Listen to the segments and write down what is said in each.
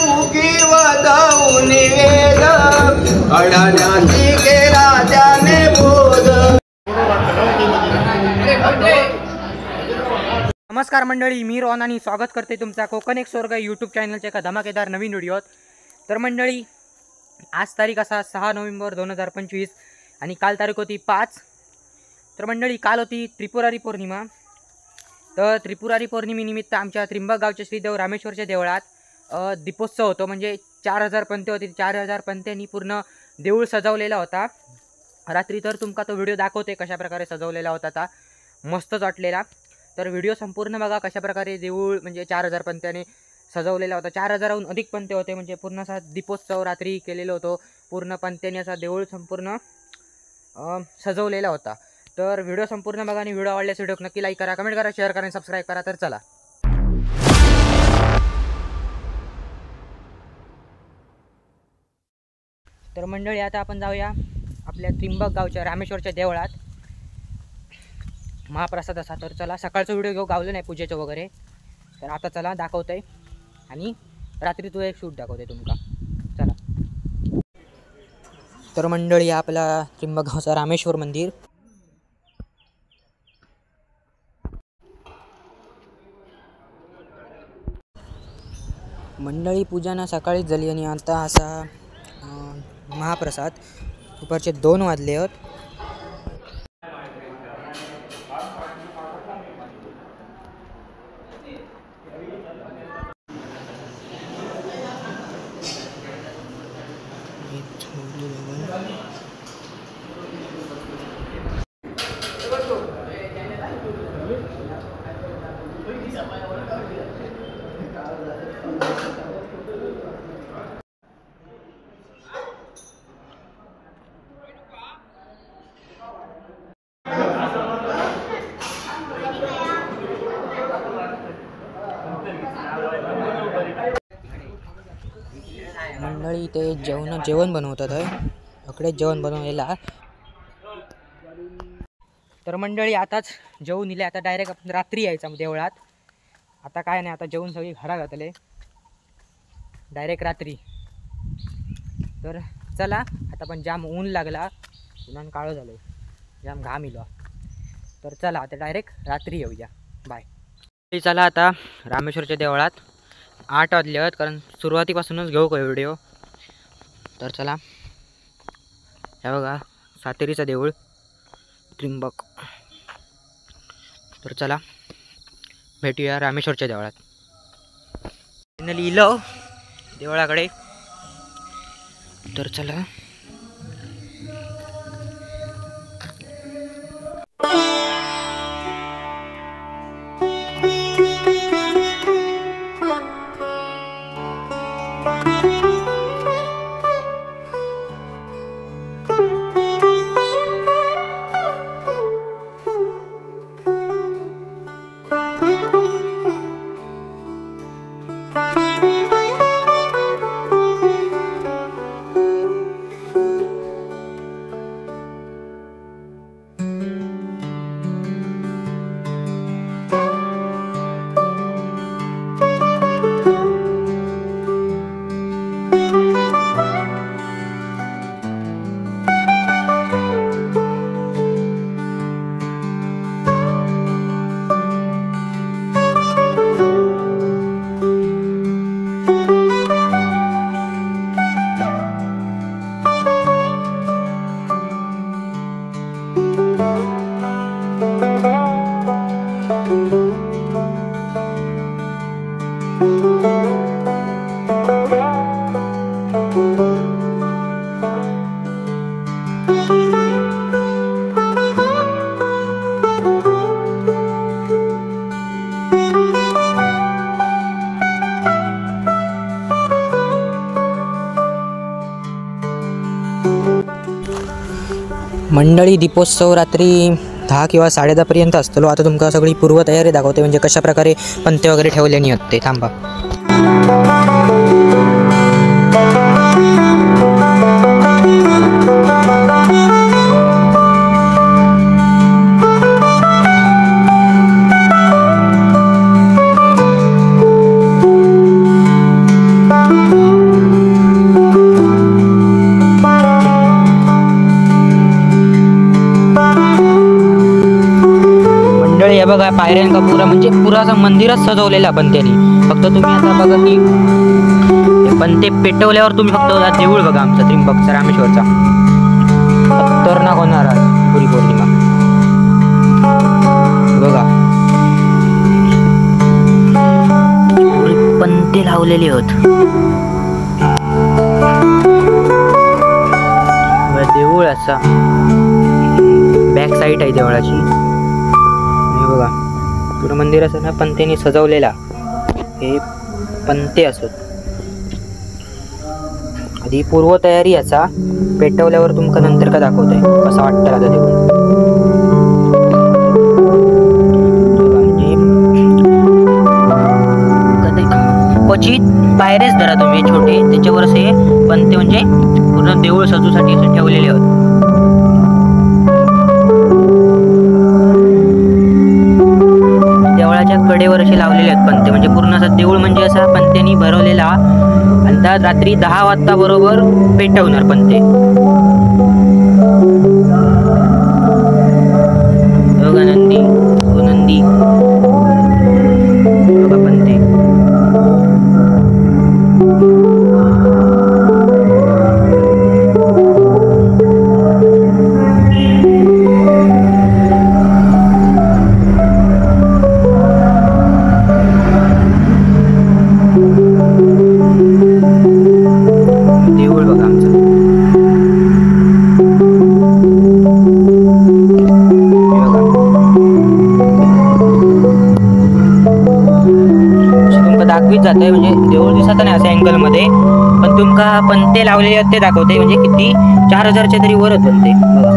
मुखी वधाऊ निवेद अडाण्याची केला त्याने बोध. नमस्कार मंडळी, मी रोहन आणि स्वागत करते तुमचा कोकण एक स्वर्ग यूट्यूब चॅनलच्या एका धमाकेदार नवीन व्हिडिओत. तर मंडळी, आज तारीख असा 6 नोव्हेंबर 2025 आणि काल तारीख होती 5. तर मंडळी, काल होती त्रिपुरारी पौर्णिमा. तर त्रिपुरारी पौर्णिमेनिमित्त आमच्या त्रिंबक गावच्या श्रीदेव रामेश्वरच्या देवळात दीपोत्सव होतो. म्हणजे 4000 पंते होती. 4000 पंत्यांनी पूर्ण देऊळ सजवलेला होता रात्री. तर तुमका तो व्हिडिओ दाखवते कशाप्रकारे सजवलेला होता. आता मस्तच वाटलेला. तर व्हिडिओ संपूर्ण बघा कशाप्रकारे देऊळ म्हणजे 4000 पंत्याने सजवलेला होता. 4000हून अधिक पंते होते. म्हणजे पूर्ण असा दीपोत्सव रात्री केलेला होतो. पूर्ण पंत्याने असा देऊळ संपूर्ण सजवलेला होता. तर व्हिडिओ संपूर्ण बघा आणि व्हिडिओ आवडल्यास व्हिडिओ नक्की लाईक करा, कमेंट करा, शेअर करा आणि सबस्क्राईब करा. तर चला. तर मंडळी, आता आपण जाऊया आपल्या त्रिंबक गावच्या रामेश्वरच्या देवळात. महाप्रसाद असा. तर चला, सकाळचा व्हिडिओ घेऊ गावलं नाही पूजेचं वगैरे. तर आता चला दाखवतोय आणि रात्री तो एक शूट दाखवते तुमका. चला. तर मंडळी, आपला त्रिंबक गावचा रामेश्वर मंदिर. मंडळी, पूजा सकाळीच झाली आणि आता असा महाप्रसाद. दुपारचे 2 वाजले आहेत. मंडळी, इथे जेवण बनवतात आहे. इकडेच जेवण बनवलेला. तर मंडळी, आताच जेवून दिले. आता डायरेक्ट आपण रात्री यायचा देवळात. आता काय नाही, आता जेवून सगळी घरा घातले डायरेक्ट रात्री. तर चला, आता पण जाम ऊन लागला, उन्हान काळं झालं, जाम घाम इलो. तर चला, आता डायरेक्ट रात्री येऊया. बाय. चला, आता रामेश्वरच्या देवळात 8 वाजले आहेत. कारण सुरुवातीपासूनच घेऊ का व्हिडिओ. तर चला, हे बघा सातेरीचा देऊळ त्रिंबक. तर चला भेटूया रामेश्वरच्या देवळात. फायनली इलो देवळाकडे. तर चला. मंडळी, दीपोत्सव रात्री 10 किंवा 10:30 पर्यंत असतो. आता तुमका सगळी पूर्वतयारी दाखवते, म्हणजे कशा प्रकारे पंते वगैरे ठेवल्यानी होते. थांबा. मंडळी हे बघा पायऱ्यांका पुरा म्हणजे पुरा असं मंदिरच सजवलेला पंत्यानी. फक्त तुम्ही आता बघा की पंते पेटवल्यावर तुम्ही फक्त देऊळ बघा आमचा त्रिंबकचा रामेश्वरचा खतरनाक होणार आज गुढी पौर्णिमा बघा. पंते लावलेले आहेत. देऊळ असा बॅक साईड आहे देवळाची. हे बघा पुढं मंदिर असं ना पंतेने सजवलेला. हे पंते असत. आधी पूर्व तयारी याचा पेटवल्यावर तुमका नंतर का दाखवतंय कसा वाटतं आता देऊळ. क्वचित पायरेच धरा तुम्ही छोटे त्याच्यावर असे पंते म्हणजे पूर्ण देऊळ सजूसाठी असे ठेवलेले आहेत. देवळाच्या कडेवर असे लावलेले आहेत पंते म्हणजे पूर्ण असं देऊळ म्हणजे असा पंत्यांनी भरवलेला. आणि त्या रात्री 10 वाजता बरोबर पेटवणार पंते. बघा नंदी नंदी बघा पंते. देऊळ बघा आमचं. तुमका दाखवीत जात आहे म्हणजे देऊळ दिसत नाही असं अँगल मध्ये पण तुमका पंते लावलेले आहेत ते दाखवते म्हणजे किती 4000च्या तरी वरच बनते बघा.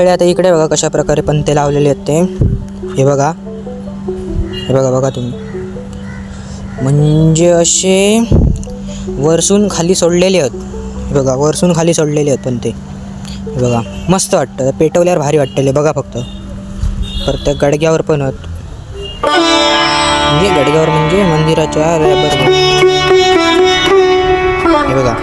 मंडळी आता इकडे बघा कशा प्रकारे पंते लावलेले आहेत ते. हे बघा बघा तुम्ही, म्हणजे असे वरसून खाली सोडलेले आहेत. बघा वरसून खाली सोडलेले आहेत पंते. हे बघा मस्त वाटतं, पेटवल्यावर भारी वाटतं. बघा फक्त प्रत्येक गडग्यावर पण आहेत, म्हणजे गडग्यावर म्हणजे मंदिराच्या रॅबर. हे बघा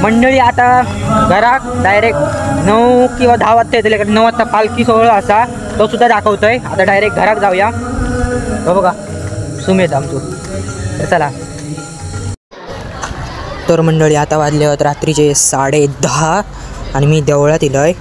मंडळी आता घरात डायरेक्ट 9 किंवा 10 वाजता येतील. 9 वाजता पालखी सोहळा असा तो सुद्धा दाखवतोय. आता डायरेक्ट घरात जाऊया. हो बघा सुमेध आमचो. तर चला. तर मंडळी आता वाजले आहेत रात्रीचे 10:30 आणि मी देवळात इलोय.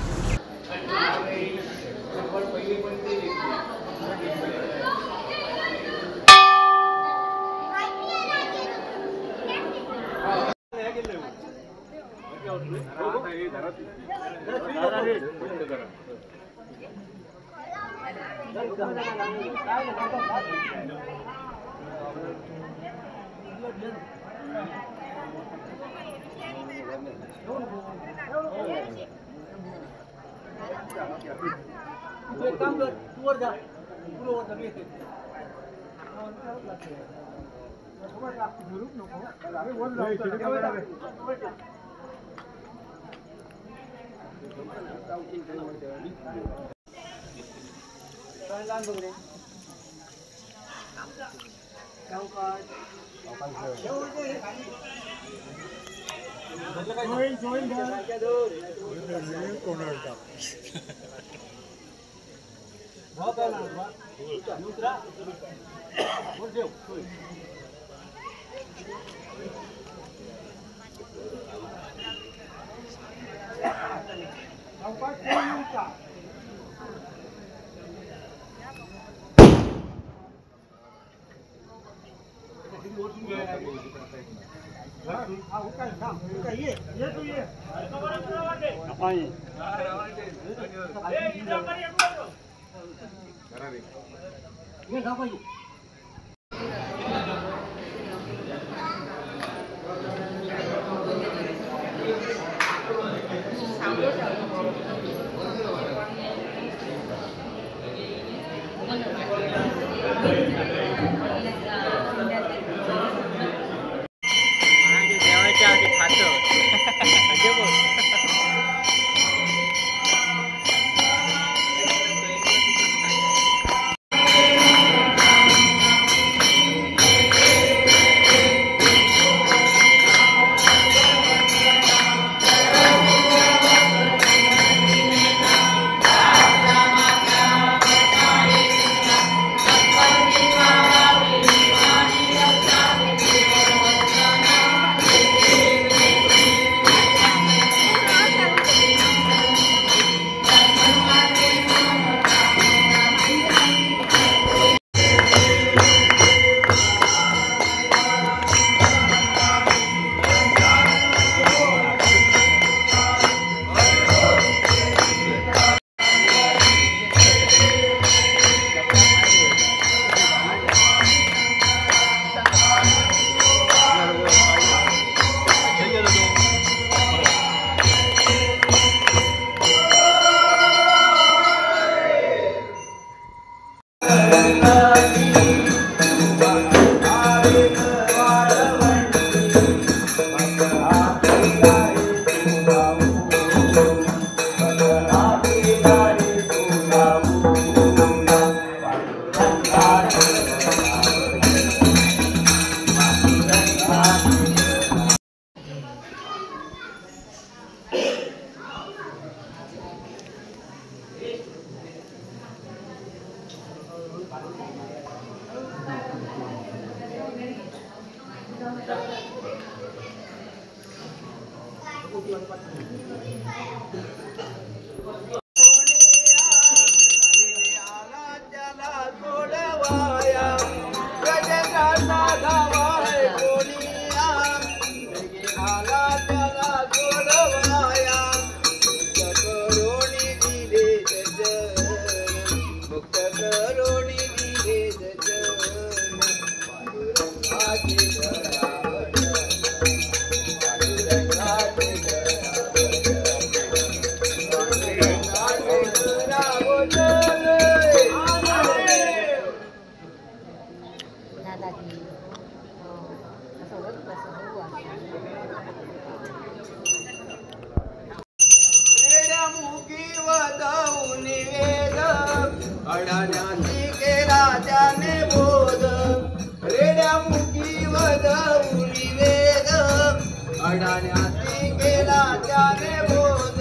अडाण्याची गेला त्याने बोध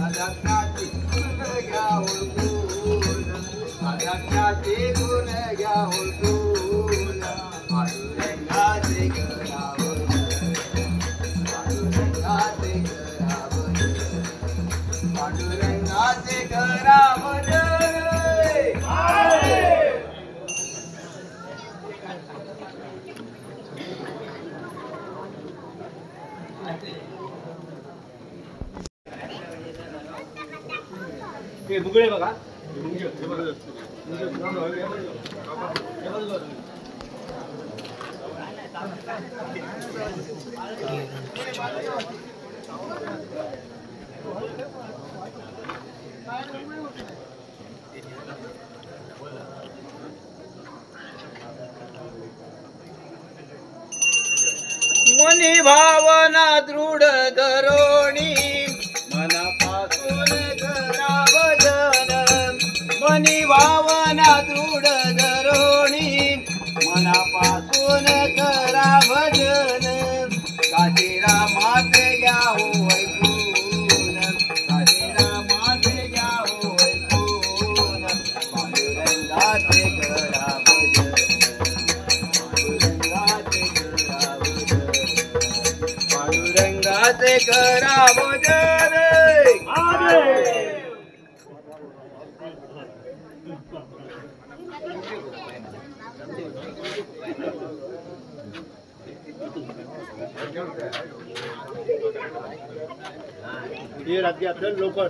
अडाण्याची गुण घ्या ओळखून अडाण्याची गुण घ्या ओळखून पांडुरंगाचे करावं पांडुरंगाचे करावं पांडुरंगाचे करावं मुगळे बघा मनी भावना दृढ धरोणी मनापासून करा भजन मनी भावना दृढ धरोणी मनापासून घ्या हो ऐकून राधे रामाचे घ्या हो ऐकून पांडुरंगाचे करा भजन पांडुरंगाचे करा भजन पांडुरंगाचे करा भजन हे राज्यातलं लोकर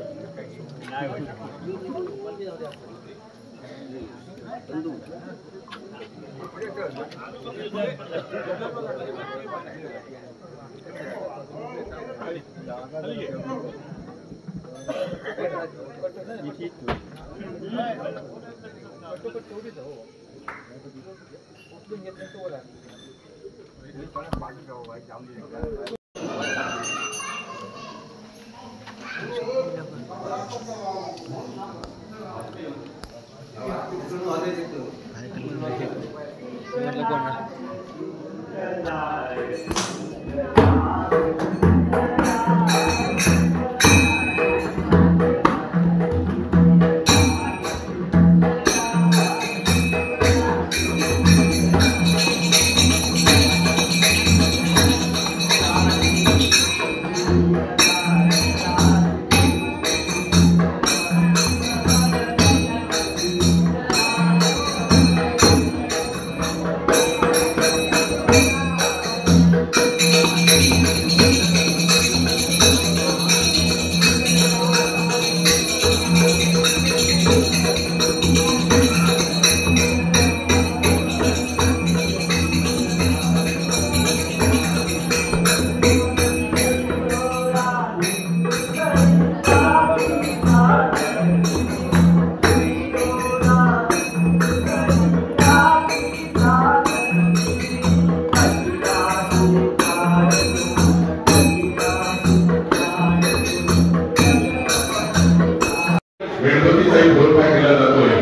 मेणबत्तीचाही गोरपा केला जातोय.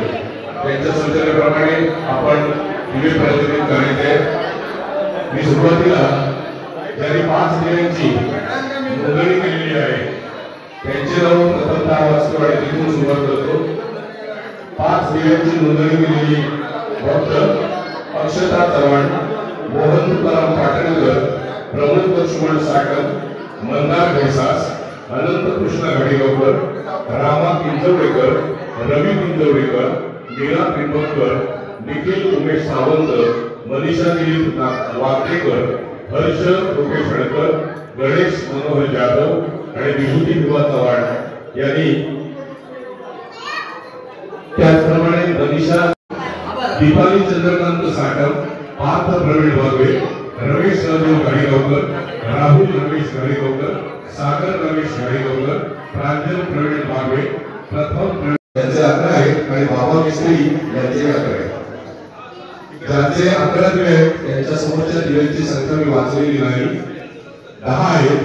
त्यांच्या सूचनेप्रमाणे आपण दिवे प्रज्वलित करायचे. मी सुरुवातीला ज्यांनी 5 दिव्यांची नोंदणी केलेली आहे त्यांचे नाव प्रथमतः वाचतो आणि तिथून सुरुवात करतो. 5 दिव्यांची नोंदणी केलेली डॉक्टर अक्षता चव्हाण, मोहन तुकाराम पाटणकर, प्रमोद लक्ष्मण साटम, मंदार घैसास, अनंत कृष्ण घाडीगावकर, रामा पिंजवडेकर, रवी पिंजवडेकर, मीरा त्रिंबककर, निखिल उमेश सावंत, मनीषा दिलीप वाकेकर, हर्ष रुपेश हडकर, गणेश मनोहर जाधव आणि विभूती विवा चव्हाण यांनी त्याचप्रमाणे मनीषा दीपाली चंद्रकांत साटम, पार्थ प्रवीण वाघवे, रमेश राजू घाडीगावकर, राहुल रमेश घाडीगावकर, सागर रमेश घाडीगावकर, प्रांजल प्रवीण वाघवे, प्रथम यांचे 11 आहेत आणि बाबा मिस्त्री यांचे 11 आहेत. ज्यांचे 11 दिवे आहेत त्यांच्या समोरच्या दिव्यांची संख्या मी वाचलेली नाही. 10 आहेत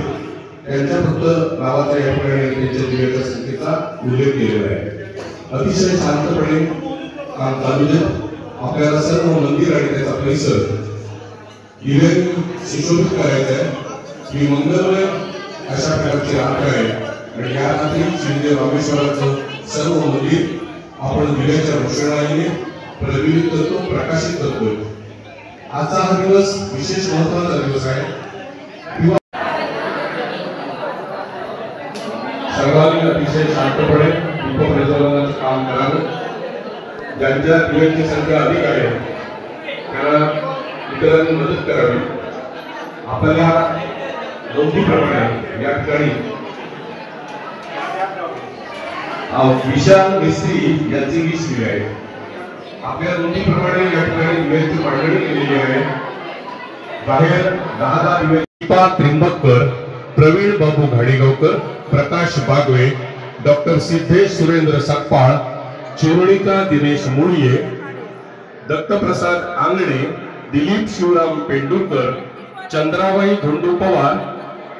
त्यांच्या फक्त नावाच्या या ठिकाणी त्यांच्या दिव्याच्या संख्येचा उल्लेख केलेला आहे. अतिशय शांतपणे काम चालू आहे. आपल्याला सर्व मंदिर आणि त्याचा परिसर दिव्यांनी सुशोभित करायचा आहे. ही मंगलमय अशा प्रकारची रात्र आहे आणि या रात्री शिंदे रामेश्वराचं सर्व मंदिर आपण दिव्याच्या रोषणाईने प्रज्वलित करतो, प्रकाशित करतो. आजचा हा दिवस विशेष महत्त्वाचा दिवस आहे. सर्वांनी अतिशय शांतपणे दीप प्रज्वलनाचे काम करावे. ज्यांच्या दिव्यांची संख्या अधिक आहे त्यांना इतरांनी मदत करावी. आपल्या नोंदीप्रमाणे या ठिकाणी विशाल मिस्त्री यांची 20 दिवे आहेत. आपल्या नोंदीप्रमाणे या ठिकाणी दिव्यांची मांडणी केलेली आहे. बाहेर 10 दिवे. दीपा त्रिंबककर, प्रवीण बाबू घाडीगावकर, प्रकाश बागवे, डॉक्टर सिद्धेश सुरेंद्र सकपाळ, चोरणिका दिनेश मुळिये, दत्तप्रसाद आंगणे, दिलीप शिवराम पेंडुरकर, चंद्राबाई धोंडू पवार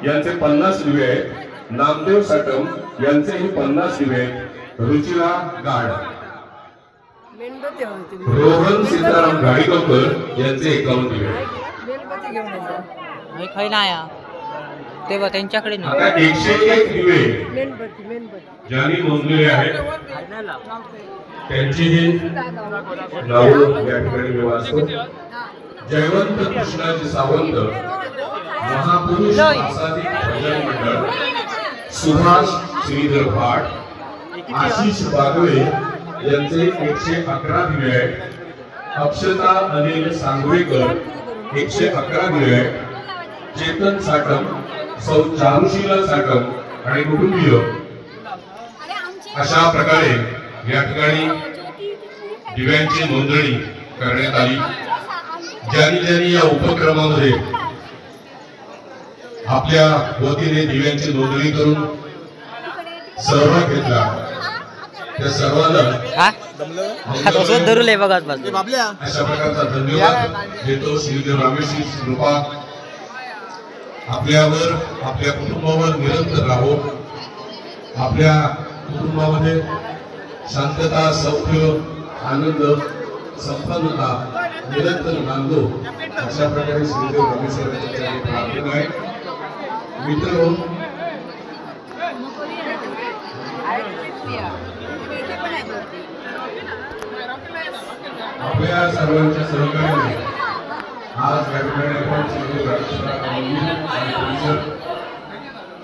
यांचे 50 दिवे आहेत. नामदेव साटम यांचेही 50 दिवे आहेत. रुचिरा गाड, रोहन सीताराम घाडीगावकर यांचे 51 दिवे आहेत. तेव्हा त्यांच्याकडे नाही. आता 101 दिवे ज्यांनी नोंदलेले आहेत त्यांची हे नाव या ठिकाणी मी वाचतो. जयवंत कृष्णाजी सावंत, महापुरुष आसादी भजन मंडळ, सुभाष श्रीधर भाट, आशिष बागवे यांचे 111 दिवे आहेत. अक्षता अनिल सांगवेकर 111 दिवे आहेत. चेतन साटम, सौ चारुशीला साटम आणि कुटुंबीय अशा प्रकारे या ठिकाणी दिव्यांची नोंदणी करण्यात आली. ज्यांनी या उपक्रमामध्ये आपल्या वतीने दिव्यांची नोंदणी करून सहभाग घेतला त्या सर्वांना अशा प्रकारचा धन्यवाद देतो. श्रीदेव रामेश्वर कृपा आपल्यावर, आपल्या कुटुंबावर निरंतर राहो. आपल्या कुटुंबामध्ये शांतता, सौख्य, आनंद, संपन्नता निरंतर नांदो अशा प्रकारे श्रीदेव रामेश्वरांच्या चरणी प्रार्थना आहे. मित्रांनो, आपल्या सर्वांच्या सहकार्याने आज या ठिकाणी आपण श्रीदेव रामेश्वरांचं मंदिर आणि परिसर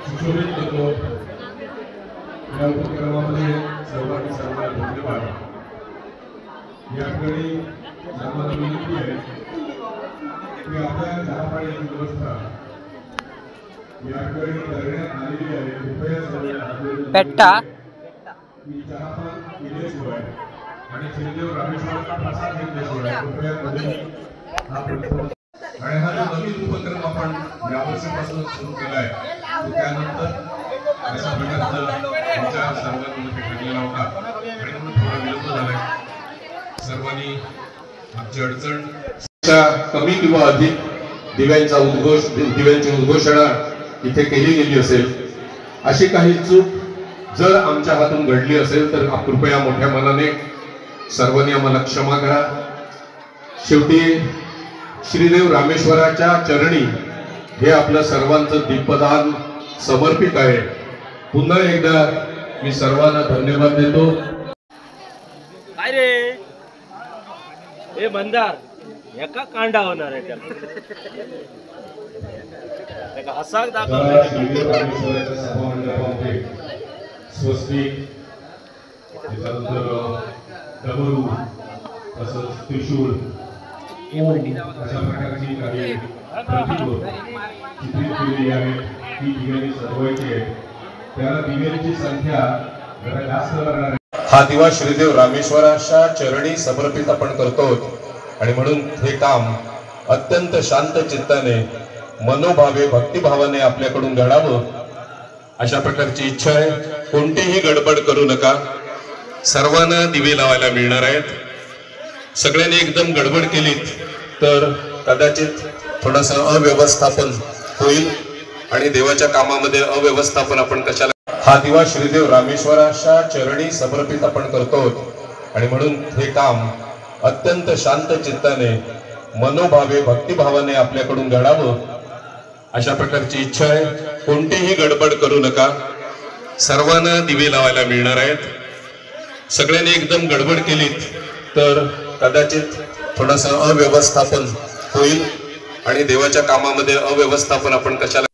सुशोभित करतो. या उपक्रमामध्ये सर्वांनी धन्यवाद. या ठिकाणी आम्हाला विनंती आहे की आपल्या चहापाण्याची व्यवस्था या ठिकाणी करण्यात आलेली आहे. कृपया पेट्टा मी चहापान पिल्याशिवाय आणि श्रीदेव रामेश्वरांचा प्रसाद घेतल्याशिवाय कृपया कधी हा परिसर आणि हा जो नवीन उपक्रम आपण यावर्षीपासून सुरू केला आहे त्यानंतर अशा प्रकारचा विचार सर्वांमध्ये ठरलेला होता आणि म्हणून थोडा विलंब झालाय. सर्वांनी आमची अडचण कमी किंवा अधिक दिव्यांची उद्घोषणा इथे केली गेली असेल, अशी काही चूक जर आमच्या हातून घडली असेल तर कृपया मोठ्या मनाने सर्वांनी आम्हाला क्षमा करा. शेवटी श्रीदेव रामेश्वराच्या चरणी हे आपलं सर्वांचं दीपदान समर्पित आहे. पुन्हा एकदा मी सर्वांना धन्यवाद देतो. काय रे हे मंदार एका कांडा होणार आहे त्याला हसाक दाखवला. श्रीदेव रामेश्वराच्या सभा मंडपामध्ये स्वस्तिक, त्याच्यानंतर डमरू, तसंच त्रिशूळ अशा प्रकारची काही प्रतिमं चित्रित केलेली आहे. ती दिव्यांनी सजवायची आहे. त्याला दिव्यांची संख्या जरा जास्त लागणार आहे. हा दिवा श्रीदेव रामेश्वराच्या चरणी समर्पित आपण करतो आणि म्हणून हे काम अत्यंत शांत चित्ताने, मनोभावे, भक्तिभावाने आपल्याकडून घडावं अशा प्रकारची इच्छा आहे. कोणतीही गडबड करू नका. सर्वांना दिवे लावायला मिळणार आहेत. सगळ्यांनी एकदम गडबड केलीत तर कदाचित थोडंसं अव्यवस्थापन होईल आणि देवाच्या कामामध्ये अव्यवस्थापन आपण कशाला. हा दिवा श्रीदेव रामेश्वराच्या चरणी समर्पित आपण करतो आणि म्हणून हे काम अत्यंत शांत चित्ताने, मनोभावे, भक्तिभावाने आपल्याकडून घडावं अशा प्रकारची इच्छा आहे. कोणतीही गडबड करू नका. सर्वांना दिवे लावायला मिळणार आहेत. सगळ्यांनी एकदम गडबड केलीत तर कदाचित थोडंसं अव्यवस्थापन होईल आणि देवाच्या कामामध्ये अव्यवस्थापन आपण कशाला.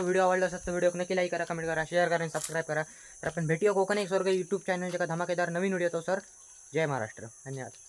व्हिडिओ आवडला असेल तर व्हिडिओ नक्की लाईक करा, कमेंट करा, शेअर करा आणि सबस्क्राईब करा. तर आपण भेटूया कोकण एक स्वर्ग यूट्यूब चॅनलच्या एका धमाकेदार नवीन व्हिडिओ. तो सर जय महाराष्ट्र. धन्यवाद.